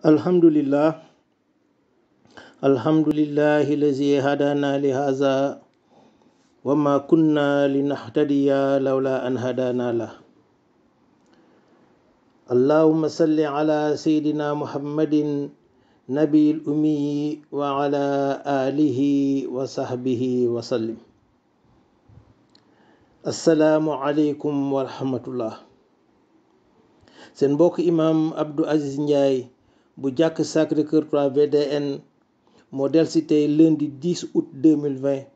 Alhamdulillah, alhamdulillahi lazi hadana li haza wa ma kunna linahtadiya lawla an hadana lah. Allahumma salli ala sayyidina Muhammadin nabiyil ummi wa ala alihi wa sahbihi wa sallim. Assalaamu aleykum wa rahmatullah. Seen mbokk imam Abdou Aziz Ndiaye bu jàkk Sacré-Cœur 3 VDN moo delsi tey lundi 10 août 2020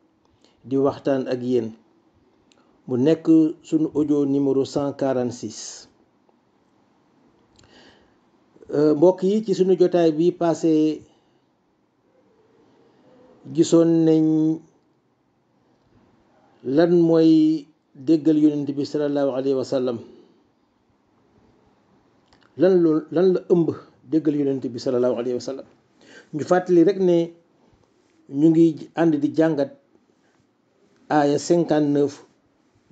di waxtaan ak yéen mu nekk sunu audio numéro 146. mbokk yi ci sunu jotaay bi passé gisoon nañ lan mooy déggal yonent bi sallallahu alayhi wa sallam lan la ëmb déggal yonent bi sallallahu alayhi wa sallam. ñu fàttali rek ne ñu ngi ànd di jàngat aaya 59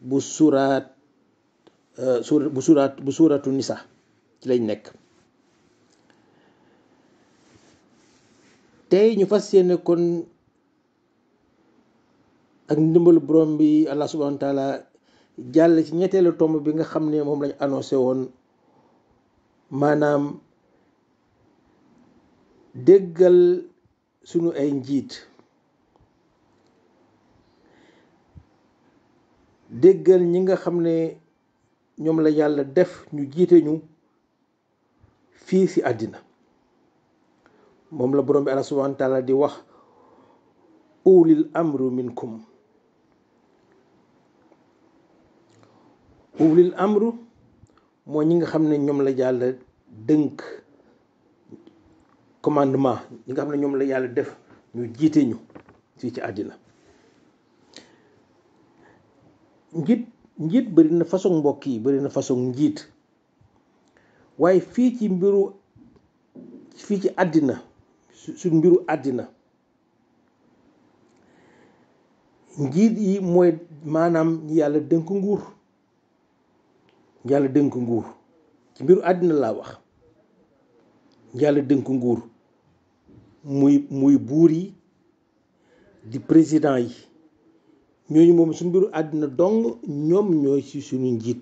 bu suuratu nisa ci lañ nekk. tey ñu fas yéene kon ak ndimbalu borom bi Allah subhanahu wa taala jàll ci ñetteelu tomb bi nga xam ne moom lañ annoncé woon, maanaam déggal sunu ay njiit, déggal ñi nga xam ne ñoom la yàlla def ñu jiite ñu fii ci àddina. moom la borom bi Allah subhanahu wa taala di wax ulil amru minkum. ulil amru mooy ñi nga xam ne ñoom la yàlla dënk commandement, ñi nga xam ne ñoom la yàlla def ñu jiite ñu fii ci àddina. njiit bari na façon, mbokk yi, bari na façon njiit, waaye fii ci àddina, suñ mbiru àddina, njiit yi mooy maanaam yàlla dënk nguur. yàlla dënk nguur ci mbiru àddina laa wax. yàlla dënk nguur muy buur yi di président yi, ñooñu moom suñu mbiru àddina dong ñoom ñooy ci suñu njiit.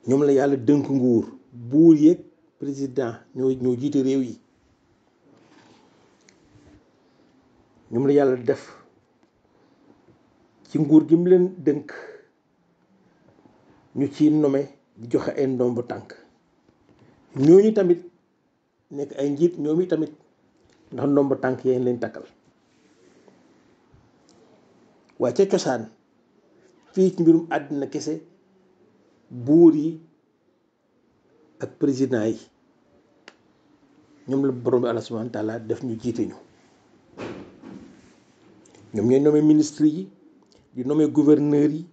ñoom la yàlla dënk nguur, buur yeeg président ñoo jiite réew yi. ñoom la yàlla def ci nguur gi mu leen dënk ñu ci nome di joxe ay ndomb tànk. ñooñu tamit nekk ay njiit, ñoom tamit ndax ndomb tànk yeen leen takkal. waaye ca cosaan fii ci mbirum àddina kese, buur yi ak président yi ñoom la borom bi Allah subhanahu wa taala def ñu jiite ñu. ñoom ñooy nommé ministre yi, di nommé gouverneur yi,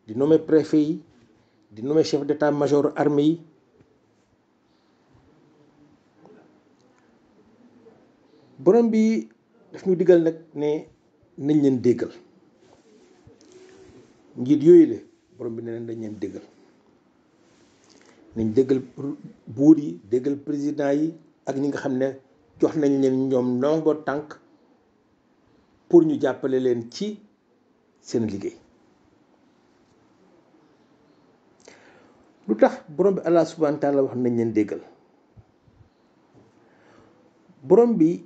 di nommé préfet yi, di nommé chef d'état-major armée yi. borom bi daf ñu digal nag ne nañ leen déggal njiit yooyu le. borom bi ne leen dañ leen déggal, nañ déggal buur yi, déggal président yi ak ñi nga xam ne jox nañ leen ñoom ndombo tànk pour ñu jàppale leen ci seen liggéey. lu tax borom bi Allah subhanahu wa taala wax nañ leen déggal? borom bi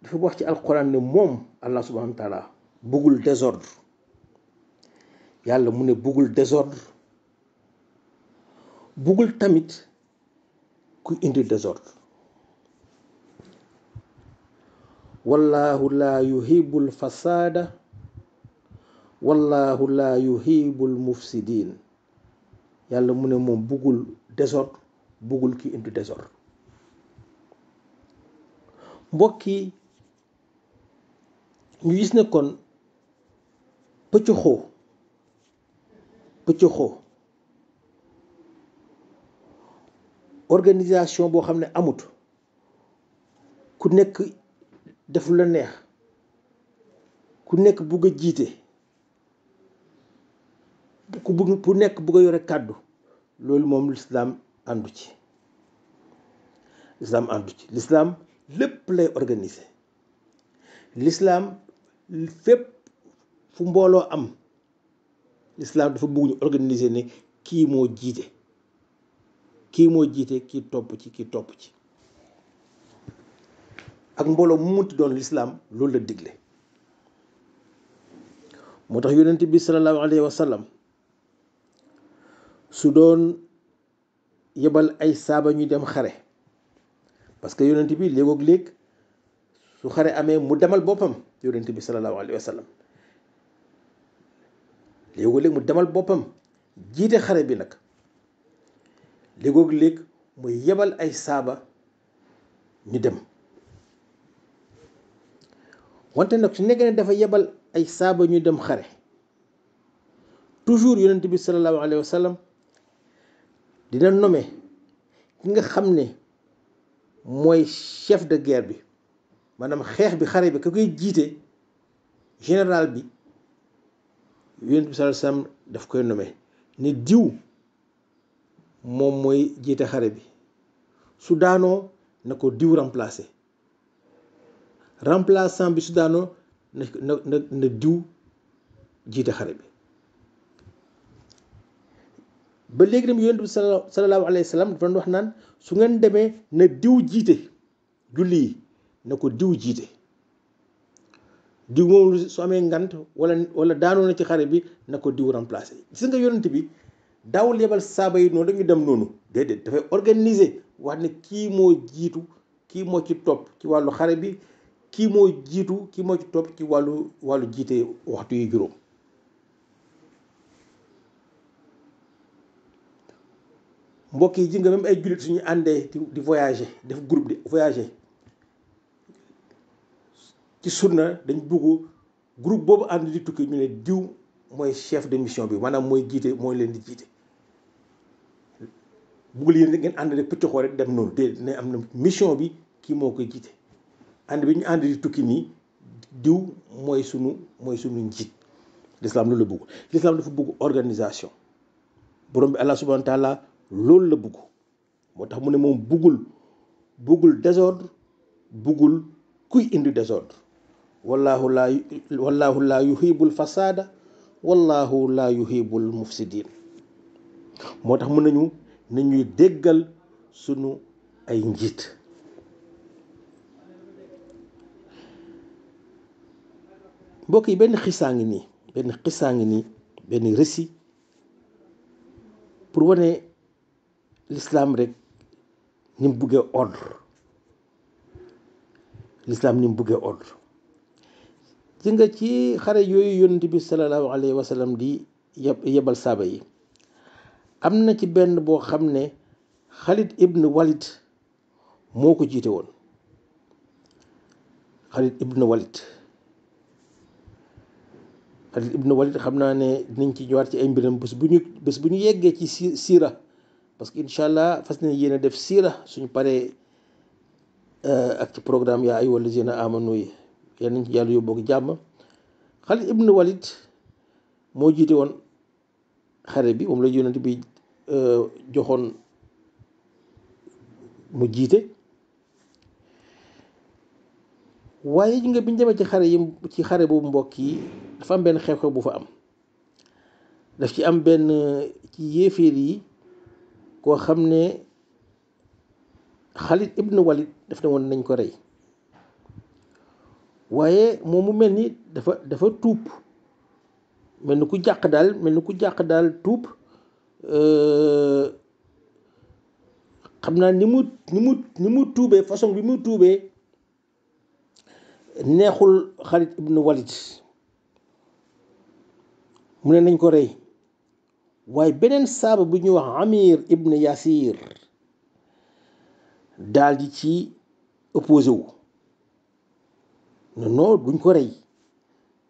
dafa wax ci alquran ne moom Allah subhanahu wa taala bëggul désordre. yàlla mu ne bëggul désordre, bëggul tamit ku indi désordre. wallahu la yuhibbul fasada, wallahu la yuhibbul mufsidin. yàlla mu ne moom bëggul désordre, bëggul ki indi désordre. mbokk yi, ñu gis ne kon pëccëxoo organisation boo xam ne amut, ku nekk def lu la neex, ku nekk bugg a jiite, ku nekk bugg a yore kàddu, loolu moom lislaam àndu ci. l'islam àndu ci. l'islam lépp lay organiser. l'islam fépp fu mbooloo am l'islam dafa bëgg ñu organiser ne kii moo jiite kii topp ci ak mbooloo mu munti doon l'islam loolu la digle. moo tax yonent bi sallallahu alayhi wa sallam su doon yebal ay saaba ñu dem xare, parce que yonent bi léegoog léeg su xare amee mu demal boppam. yonent bi sallallahu alayhi wa sallam léegoog léeg mu demal boppam jiite xare bi nag. léegoog léeg mu yebal ay saaba ñu dem. wante nag su nekkee ne dafa yebal ay saaba ñu dem xare, toujours yonent bi sallallahu alayhi wa sallam dina nommer ki nga xam ne mooy chef de guerre bi, maanaam xeex bi, xare bi ka koy jiite, général bi. yonent bi sallallahu alayhi wa sallam daf koy nommer ne diw moom mooy jiite xare bi, su daanoo na ko diw remplacer. remplaçant bi su daanoo na diw jiite xare bi. ba léegi dem yonent bi sallallahu alayhi wa sallam dafa doon wax naan su ngeen demee na diw jiite julli yi, na ko diw jiite. diw moom su amee ngant wala daanoo na ci xare bi na ko diw remplacer. gis nga yonent bi daawul yebal saaba yi noonu dañu dem noonu, déedéet dafay organiser wax ne kii moo jiitu, kii moo ci topp ci wàllu xare bi, kii moo jiitu, kii moo ci topp ci wàllu jiite waxtu yi juróom. mbokk yi ji nga même ay jullit suñu àndee di voyager, def groupe di voyager ci sunna dañ bugg groupe boobu ànd di tukki ñu ne diw mooy chef de mission bi, maanaam mooy jiite, mooy leen di jiite. buggul yéen ngeen ànd rek pëcc xoo rek dem noonu, te ne am na mission bi, kii moo koy jiite. ànd bi ñu ànd di tukki nii diw mooy sunu njiit. l'islam loolu la bugg. l'islam dafa bugg organisation. borom bi Allah subhanahu wa taala loolu la bugg. moo tax mu ne moom buggul désordre, buggul kuy indi désordre. wallahu laa yuhibbul fasada, wallahu laa yuhibbul mufsidin. moo tax mun nañu ñuy déggal sunu ay njiit. mbokk yi benn xisaa ngi nii benn récit pour wane l'islam rek ni mu buggee ordre. l'islam ni mu buggee ordre. ci nga ci xare yooyu yonent bi sallallahu alayhi wa sallam di yebal saaba yi, am na ci benn boo xam ne Khalid ibn Walid moo ko jiite woon. Khalid ibn Walid xam naa ne dinañ ci ñëwaat ci ay mbiram bés bu ñu yeggee ci siira, parce que incha allah fas nañ yéene def siira suñu paree ak ci programme yaa ayyuhal lazina amanu yi. yal nañ ci yàlla yóbbu ak jàmm. Khalid ibn Walid moo jiite woon xare bi, moom la yonent bi joxoon mu jiite. waaye ji nga biñ demee ci xare boobu mbokk yi, dafa am benn xew-xew bu fa am. daf ci am benn ci yéeféer yi koo xam ne Khalid ibn Walid daf ne woon nañ ko rey, waaye moom mu mel ni dafa tuub, mel ni ku jàq daal tuub. xam naa ni mu tuubee, façon bi mu tuubee neexul Khalid ibn Walid, mu ne nañ ko rey. waaye beneen saaba bu ñuy wax Amir ibn Yasir daal di ci opposé wu. non duñ ko rey,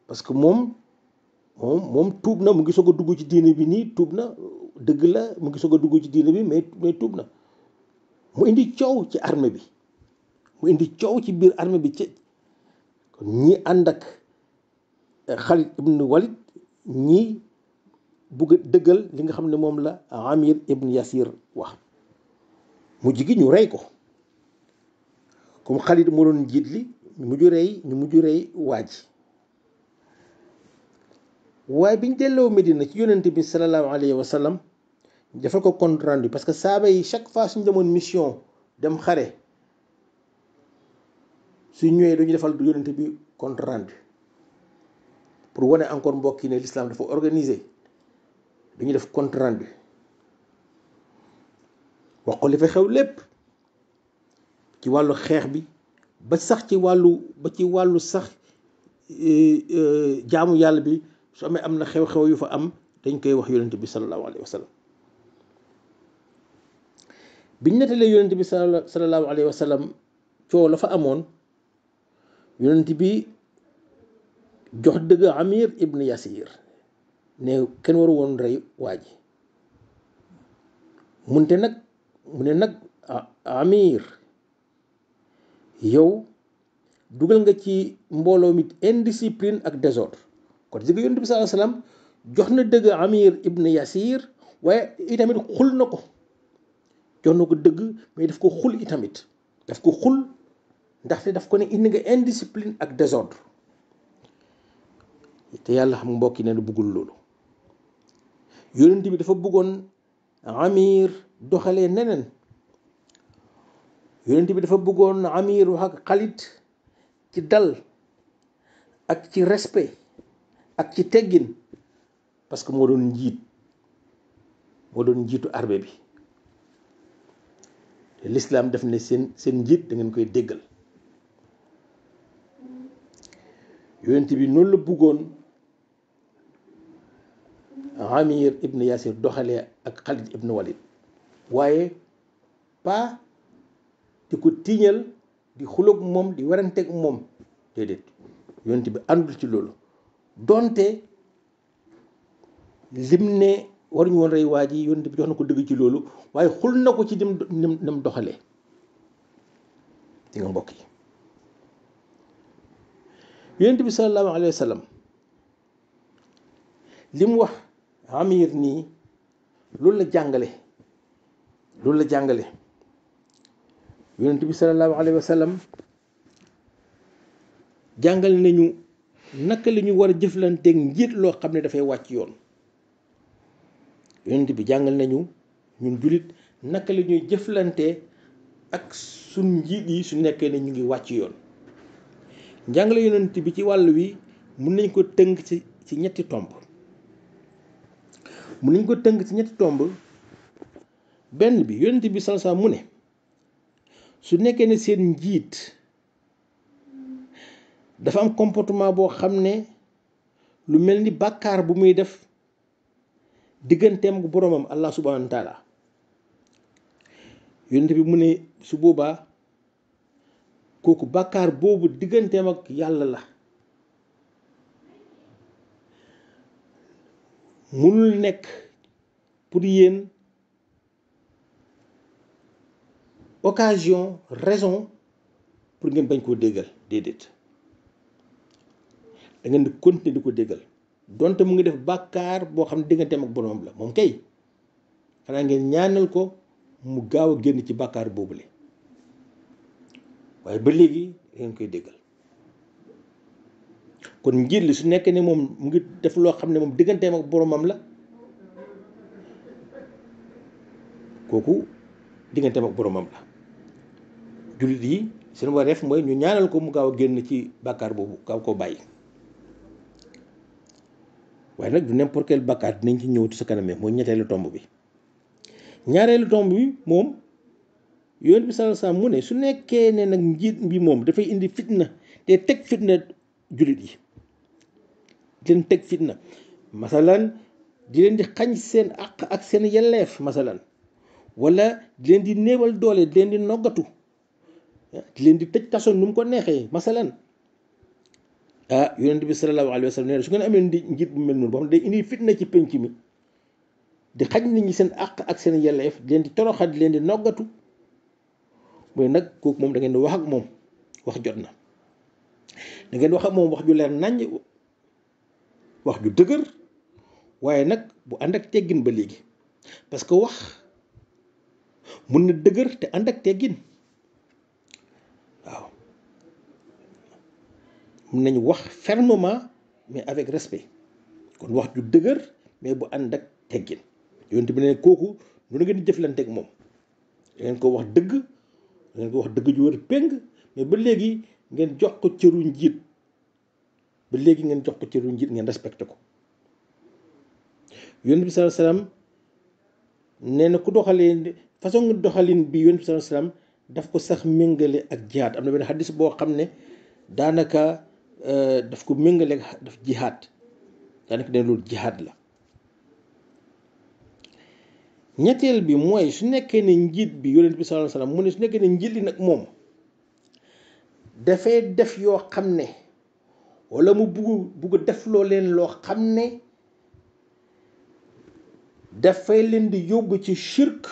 parce que moom tuub na, mu ngi soog a dugg ci diine bi nii, tuub na dëgg la, mu ngi soog a dugg ci diine bi mais tuub na. mu indi coow ci armée bi, ci biir armée bi. kon ñi ànd ak Khalid ibn Walid, ñi bugg a dëggal li nga xam ne moom la Amir ibn Yasir wax. mujj gi ñu rey ko. comme Xaalid moo doon njiit li ñu mujj rey waa ji waaye biñ delloo Medina ci yonent bi sallallahu alayhi wa sallam defal ko compte rendu parce que saaba yi chaque fois suñu demoon mission dem xare su ñëwee dañu defal yonent bi compte rendu pour wane encore mbokk yi ne l'islam dafa organisé dañuy def compte rendu wax ko li fa xew lépp ci wàllu xeex bi ba ci wàllu sax jaamu yàlla bi su amee am na xew-xew yu fa am dañ koy wax yonent bi sallallahu alayhi wa sallam biñ nettalee yonent bi sallallahu alayhi wa sallam coow la fa amoon yonent bi jox dëgg Amir ibn Yasir ne kenn waru woon rey waa ji mu ne nag Amir yow dugal nga ci mbooloo mi indiscipline ak désordre kon dëgg yonent bi sallallahu alayhi wa sallam jox na dëgg Amir ibn Yasir waaye itamit xul na ko jox na ko dëgg mais daf ko xul itamit daf ko xul ndaxte daf ko ne indi nga indiscipline ak désordre te yàlla xam mbokk yi ne du bëggul loolu yonent bi dafa bëggoon Amir doxalee neneen yonent bi dafa bëggoon Amir wax ak Xaalid ci dal ak ci respect ak ci teggin parce que moo doon njiitu armée bi te l'islam def ne seen njiit da ngeen koy déggal yonent bi noonu la bëggoon Amir ibn Yasir doxalee ak Xaalid ibn Walid waaye pas di ko tiiñal di xuloog moom di waranteeg moom déedéet yonent bi àndul ci loolu donte lim ne waruñu woon rey waa ji yonent bi jox na ko dëgg ci loolu waaye xul na ko ci nim doxalee di nga mbokk yi yonent bi sallallahu alayhi wa sallam li mu wax Amir nii loolu la jàngale yonent bi sallallahu alayhi wa sallam jàngal nañu naka la ñu war a jëflanteeg njiit loo xam ne dafay wàcc yoon yonent bi jàngal nañu ñun jullit naka la ñuy jëflante ak suñ njiit yi su nekkee ne ñu ngi wàcc yoon njàngale yonent bi ci wàll wi mun nañ ko tënk ci ñetti tomb benn bi yonent bi salsa mu ne su nekkee ne seen njiit dafa am comportement boo xam ne lu mel ni bàkkaar bu muy def digganteem ak boroomam Allah subhanahu wa taala yonent bi mu ne su boobaa kooku bàkkaar boobu digganteem ak yàlla la munul nekk pour yéen occasion raison pour ngeen bañ koo déggal déedéet da ngeen di continuer di ko déggal donte mu ngi def bàkkaar boo xam ne digganteem ak boroomam la moom kay xanaa ngeen ñaanal ko mu gaaw a génn ci bàkkaar boobule waaye ba léegi da ngeen koy déggal kon njiit li su nekkee ne moom mu ngi def loo xam ne moom digganteem ak boroomam la kooku digganteem ak boroomam la jullit yi seen wareef mooy ñu ñaanal ko mu gaaw a génn ci bàkkaar boobu gaaw koo bàyyi waaye nag du n'importe quel bàkkaar dinañ ci ñëw ci sa kanamee mooy ñetteelu tomb bi ñaareelu tomb bi moom yonent bi sallallahu alayhi wasallam mu ne su nekkee ne nag njiit bi moom dafay indi fitna te teg fitna jullit yi di leen teg fitna masalan di leen di xañ seen àq ak seen yelleef masalan wala di leen di néewal doole di leen di noggatu di leen di tëj kaso nu mu ko neexee masalan yonent bi sallallahu alayhi wa sallam nee na su ngeen amee njiit bu mel noonu boo xam ne day indi fitna ci penc mi di xañ nit ñi seen àq ak seen yelleef di leen di toroxal di leen di noggatu mooy nag kooku moom da ngeen di wax ak moom wax jot na da ngeen wax ak moom wax ju leer naññ wax ju dëgër waaye nag bu ànd ak teggin ba léegi parce que wax mun na dëgër te ànd ak teggin waaw mun nañ wax fermement mais avec respect kon wax ju dëgër mais bu ànd ak teggin yonent bi ne kooku nu ngeen di jëflanteeg moom da ngeen ko wax dëgg da ngeen ko wax dëgg ju wër péng mais ba léegi ngeen jox ko cëru njiit ba léegi ngeen jox ko cëru njiit ngeen respecté ko yonent bi sallallahu alayhi wasallam nee na ku doxalee façon doxalin bi yonent bi sallallahu alayhi wasallam daf ko sax méngale ak jihaad am na benn xaddis boo xam ne daanaka daf ko méngale ak daf jihaad daanaka ne loolu jihaad la ñetteel bi mooy su nekkee ne njiit bi yonent bi sallallahu alayhi wasallam mu ne su nekkee ne njiit li nag moom dafay def yoo xam ne wala mu bugg def loo leen loo xam ne dafay leen di yóbbu ci shirk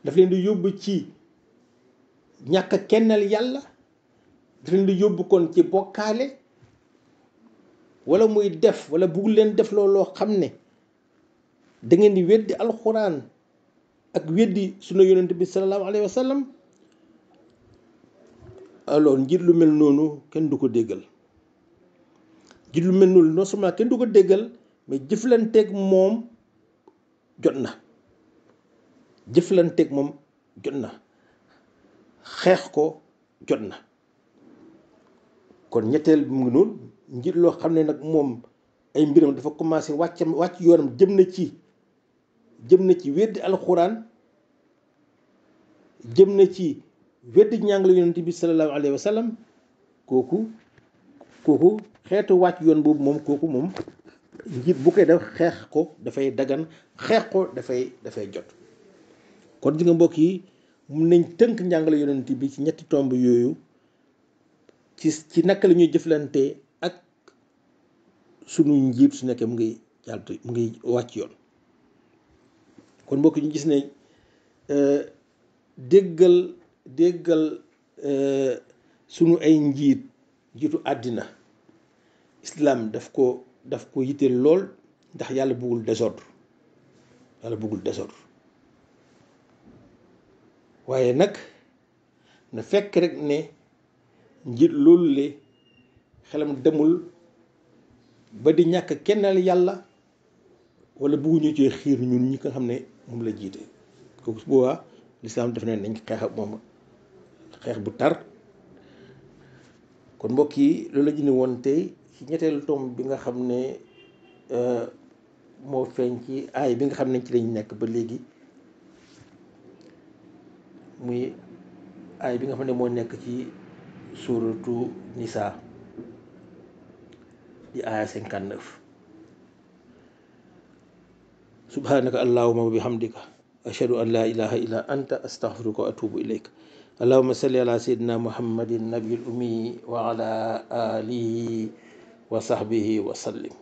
daf leen di yóbbu ci ñàkk kennal yàlla daf leen di yóbbu kon ci bokkaale wala muy def wala bugg leen def loo xam ne da ngeen di weddi alxuraan ak weddi sunu yonent bi sallallahu alayhi wa sallam alors njiit lu mel noonu kenn du ko déggal njiit lu mel noonu non seulement kenn du ko déggal mais jëflanteeg moom jot na jëflanteeg moom jot na xeex ko jot na kon ñetteel bi mu ngi noonu njiit loo xam ne nag moom ay mbiram dafa commencé wàcc yoonam jëm na ci weddi alxuraan jëm na ci weddi njàngale yonent bi sallallahu alayhi wa sallam kooku xeetu wàcc yoon boobu moom kooku moom njiit bu koy def xeex ko dafay dagan xeex ko dafay jot kon di nga mbokk yi mun nañ tënk njàngale yonent bi ci ñetti tomb yooyu ci naka la ñuy jëflante ak sunu njiit su nekkee mu ngi wàcc yoon kon mbokk ñu gis ne déggal sunu ay njiitu àddina islam daf ko yitteel lool ndax yàlla bëggul désordre waaye nag na fekk rek ne njiit loolu le xelam demul ba di ñàkk kennal yàlla wala bëgguñu ci xiir ñun ñi nga xam ne moom la jiite kooku su boobaa lislaam def ne nañ xeex ak moom xeex bu tar kon mbokk yi loolu la ñu ne woon tey ci ñetteelu tomb bi nga xam ne moo feeñ ci aay bi nga xam ne ci lañ nekk ba léegi muy aay bi nga xam ne moo nekk ci suuratu Nisaa di aaya 59 subhanaka allahumma wa bihamdika ashhadu an la ilaha illa anta astaghfiruka wa atubu ilayk allahumma salli ala sayyidina muhammadin nabiyil ummi wa ala alihi wa sahbihi wa sallim